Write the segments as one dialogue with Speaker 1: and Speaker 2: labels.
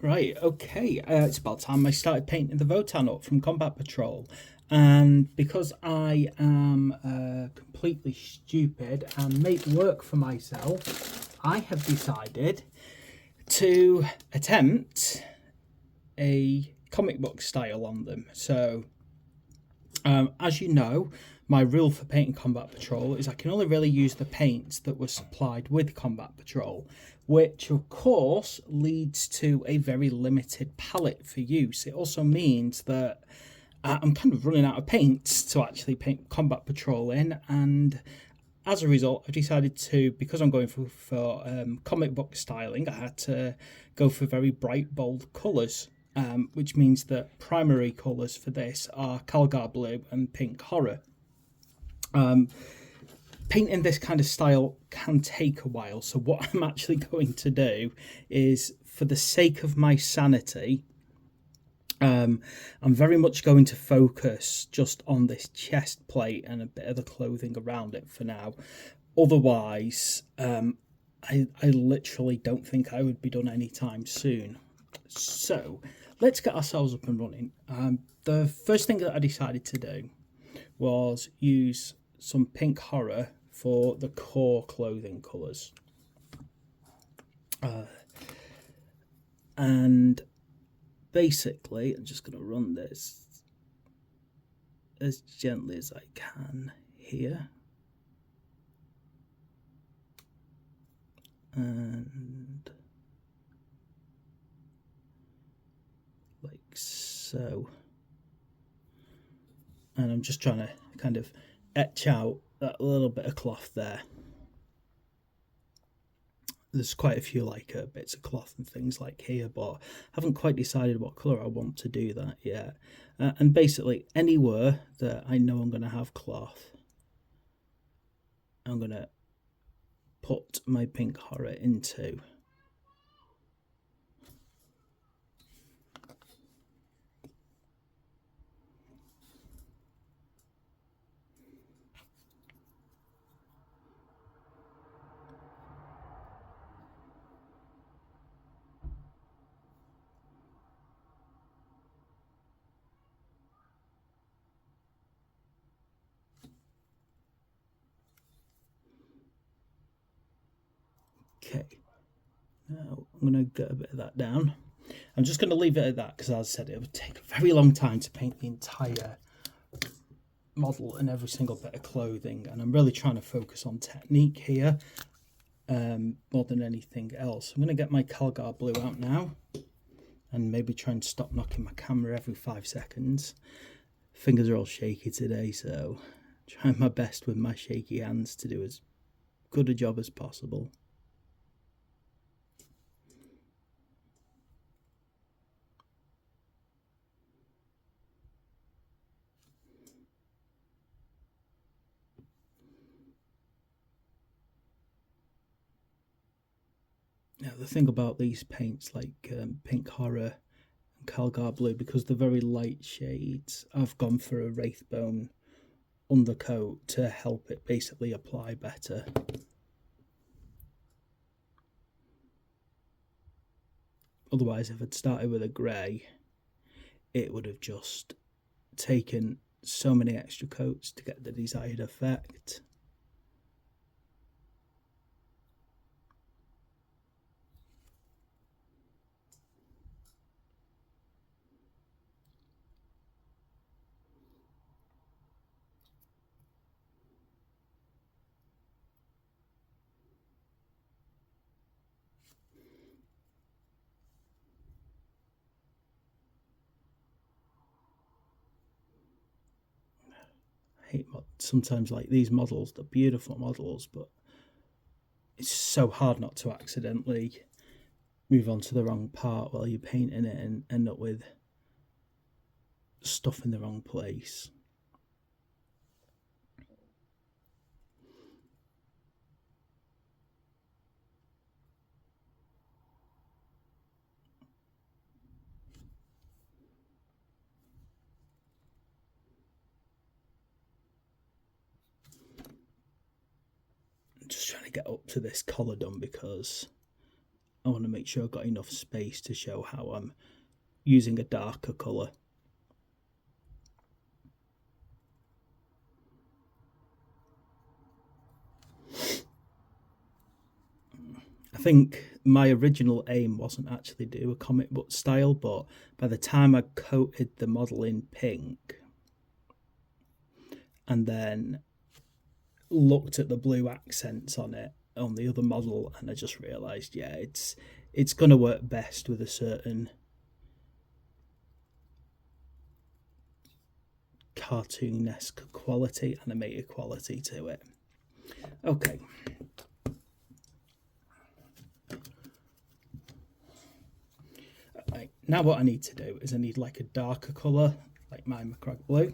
Speaker 1: Right, okay. It's about time I started painting the Votann up from Combat Patrol. And because I am completely stupid and make work for myself, I have decided to attempt a comic book style on them. So, as you know, my rule for painting Combat Patrol is I can only really use the paints that were supplied with Combat Patrol, which of course leads to a very limited palette for use. It also means that I'm kind of running out of paints to actually paint Combat Patrol in, and as a result, I've decided to, because I'm going for comic book styling, I had to go for very bright, bold colours, which means that primary colours for this are Calgar Blue and Pink Horror. Painting this kind of style can take a while, so what I'm actually going to do is, for the sake of my sanity, I'm very much going to focus just on this chest plate and a bit of the clothing around it for now. Otherwise, I literally don't think I would be done anytime soon. So let's get ourselves up and running. The first thing that I decided to do was use some Pink Horror for the core clothing colours. And basically, I'm just going to run this as gently as I can here. And like so. And I'm just trying to kind of etch out that little bit of cloth there. There's quite a few bits of cloth and things like here, but I haven't quite decided what colour I want to do that yet. And basically anywhere that I know I'm going to have cloth, I'm going to put my Pink Horror into. Okay, now I'm going to get a bit of that down. I'm just going to leave it at that because, as I said, it would take a very long time to paint the entire model and every single bit of clothing, and I'm really trying to focus on technique here more than anything else. I'm going to get my Calgar Blue out now and maybe try and stop knocking my camera every 5 seconds. Fingers are all shaky today, so trying my best with my shaky hands to do as good a job as possible. Now, the thing about these paints like Pink Horror and Calgar Blue, because they're very light shades, I've gone for a Wraithbone undercoat to help it basically apply better. Otherwise, if I'd started with a grey, it would have just taken so many extra coats to get the desired effect. I hate sometimes like these models, they're beautiful models, but it's so hard not to accidentally move on to the wrong part while you're painting it and end up with stuff in the wrong place. I'm just trying to get up to this collar done because I want to make sure I've got enough space to show how I'm using a darker colour. I think my original aim wasn't actually do a comic book style, but by the time I coated the model in pink and then looked at the blue accents on it on the other model, and I just realised, yeah, it's going to work best with a certain cartoonesque quality, animated quality to it. Okay. Right, now what I need to do is I need like a darker colour, like my Macragge blue.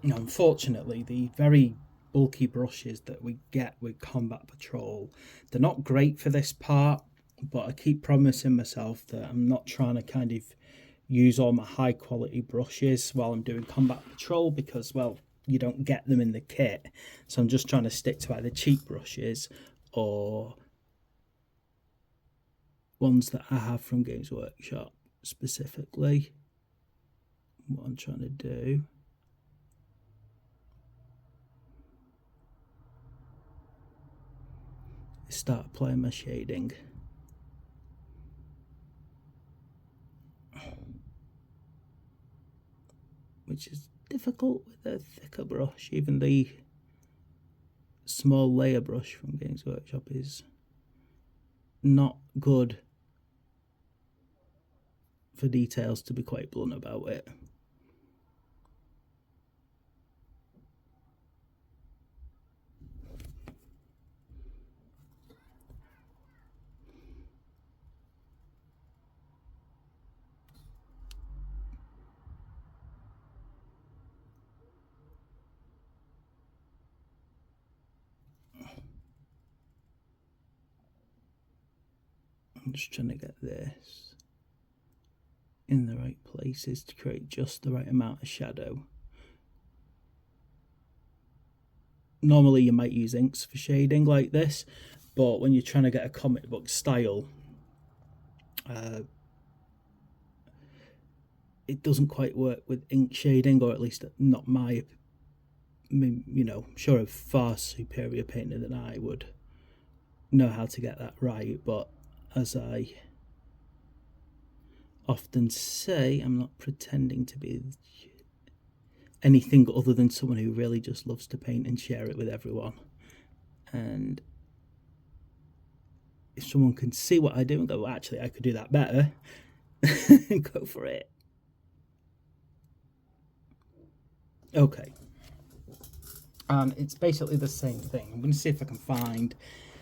Speaker 1: Now, unfortunately, the very bulky brushes that we get with Combat Patrol, they're not great for this part, but I keep promising myself that I'm not trying to kind of use all my high quality brushes while I'm doing Combat Patrol because, well, you don't get them in the kit. So I'm just trying to stick to either cheap brushes or ones that I have from Games Workshop specifically. What I'm trying to do is start applying my shading. Which is difficult with a thicker brush. Even the small layer brush from Games Workshop is not good for details, to be quite blunt about it. I'm just trying to get this in the right places to create just the right amount of shadow. Normally you might use inks for shading like this, but when you're trying to get a comic book style, it doesn't quite work with ink shading, or at least not my, you know, I'm sure a far superior painter than I would know how to get that right, but as I often say, I'm not pretending to be anything other than someone who really just loves to paint and share it with everyone. And if someone can see what I do and go, well, actually, I could do that better, go for it. Okay. And it's basically the same thing. I'm going to see if I can find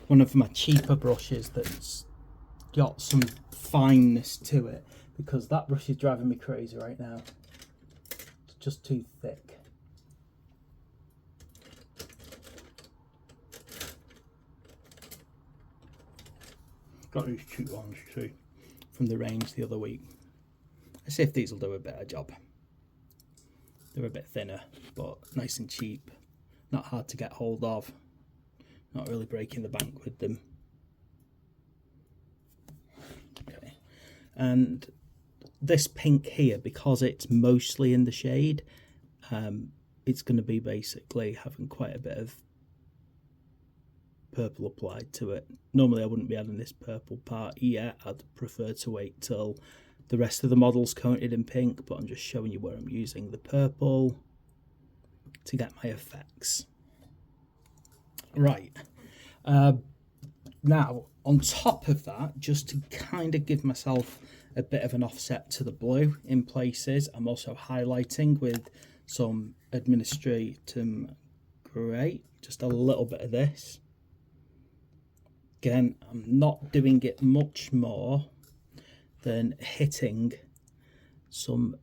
Speaker 1: one of my cheaper brushes that's got some fineness to it, because that brush is driving me crazy right now. It's just too thick. Got these cheap ones too from the range the other week. Let's see if these will do a better job. They're a bit thinner, but nice and cheap. Not hard to get hold of. Not really breaking the bank with them. Okay. And this pink here, because it's mostly in the shade, it's going to be basically having quite a bit of purple applied to it. Normally I wouldn't be adding this purple part yet. I'd prefer to wait till the rest of the model's coated in pink, but I'm just showing you where I'm using the purple to get my effects. Right. Now, on top of that, just to kind of give myself a bit of an offset to the blue in places, I'm also highlighting with some Administratum Grey, just a little bit of this. Again, I'm not doing it much more than hitting some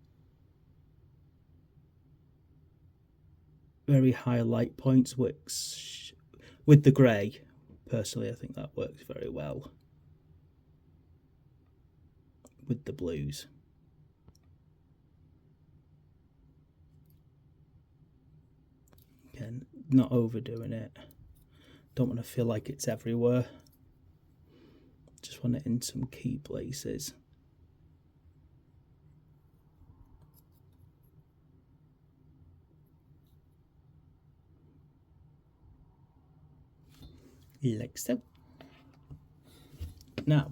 Speaker 1: very high light points, which with the grey, personally, I think that works very well with the blues. Again, not overdoing it. Don't want to feel like it's everywhere. just want it in some key places. Like so. Now,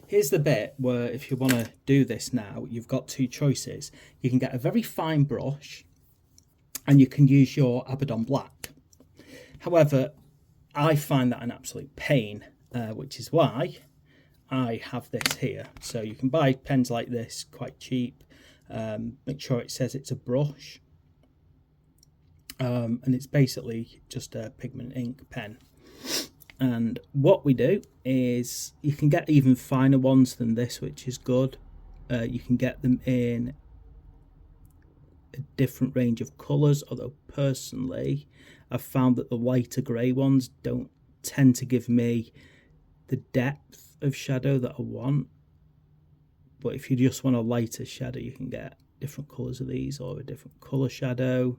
Speaker 1: here's the bit where if you want to do this now, you've got two choices. You can get a very fine brush and you can use your Abaddon Black. However, I find that an absolute pain, which is why I have this here. So you can buy pens like this quite cheap. Make sure it says it's a brush. And it's basically just a pigment ink pen. And what we do is, you can get even finer ones than this, which is good. You can get them in a different range of colours, although personally I've found that the lighter grey ones don't tend to give me the depth of shadow that I want. But if you just want a lighter shadow, you can get different colours of these, or a different colour shadow.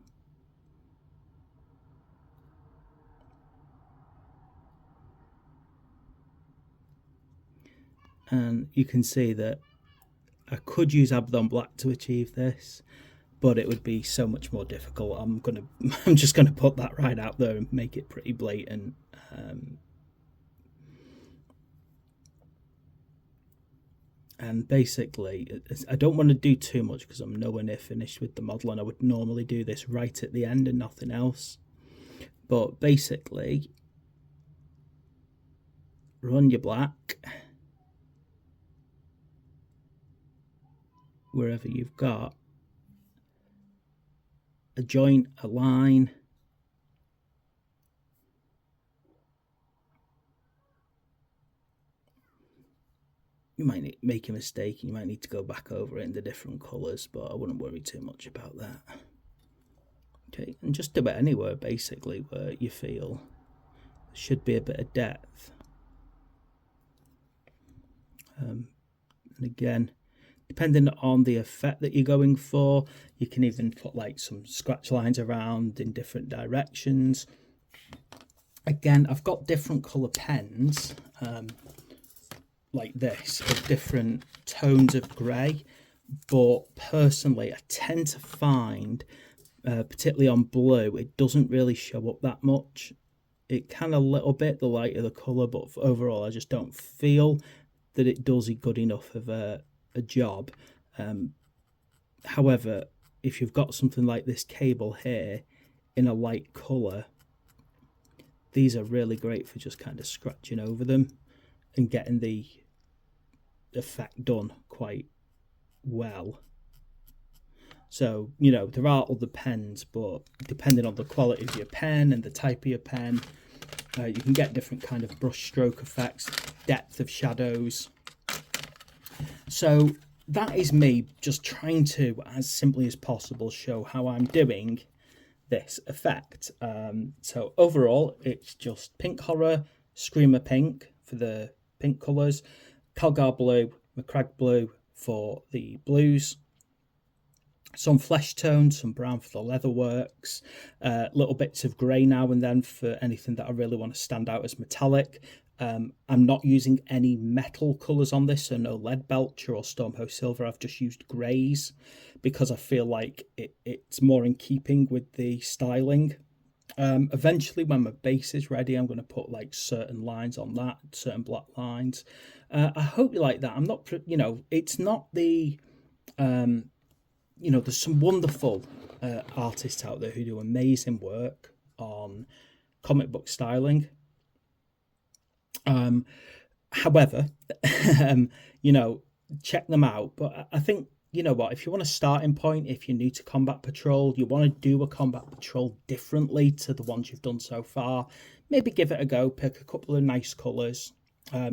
Speaker 1: And you can see that I could use Abaddon Black to achieve this, but it would be so much more difficult. I'm just gonna put that right out there and make it pretty blatant. And basically, I don't want to do too much because I'm nowhere near finished with the model, and I would normally do this right at the end and nothing else. But basically, run your black wherever you've got a joint, a line. You might make a mistake and you might need to go back over it in the different colours, but I wouldn't worry too much about that. Okay, and just do it anywhere basically where you feel there should be a bit of depth. And again, depending on the effect that you're going for, you can even put like some scratch lines around in different directions. Again, I've got different colour pens like this, of different tones of grey, but personally I tend to find, particularly on blue, it doesn't really show up that much. It can a little bit, the lighter the colour, but overall I just don't feel that it does a good enough of a job. However, if you've got something like this cable here in a light colour, these are really great for just kind of scratching over them and getting the effect done quite well. So, you know, there are other pens, but depending on the quality of your pen and the type of your pen, you can get different kind of brush stroke effects, depth of shadows. So that is me just trying to, as simply as possible, show how I'm doing this effect. So overall, it's just Pink Horror, Screamer Pink for the pink colours, Calgar Blue, McCrag Blue for the blues, some flesh tones, some brown for the leather works, little bits of grey now and then for anything that I really want to stand out as metallic. I'm not using any metal colours on this, so no Lead Belcher or Stormhost Silver. I've just used greys because I feel like it's more in keeping with the styling. Eventually, when my base is ready, I'm going to put like certain lines on that, certain black lines. I hope you like that. I'm not, you know, it's not the, you know, there's some wonderful artists out there who do amazing work on comic book styling. However, you know, check them out. But I think, you know what, if you want a starting point, if you're new to Combat Patrol, you want to do a Combat Patrol differently to the ones you've done so far, maybe give it a go, pick a couple of nice colours.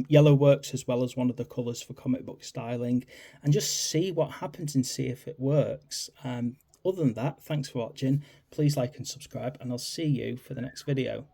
Speaker 1: Yellow works as well as one of the colours for comic book styling, and just see what happens and see if it works. Other than that, thanks for watching. Please like and subscribe, and I'll see you for the next video.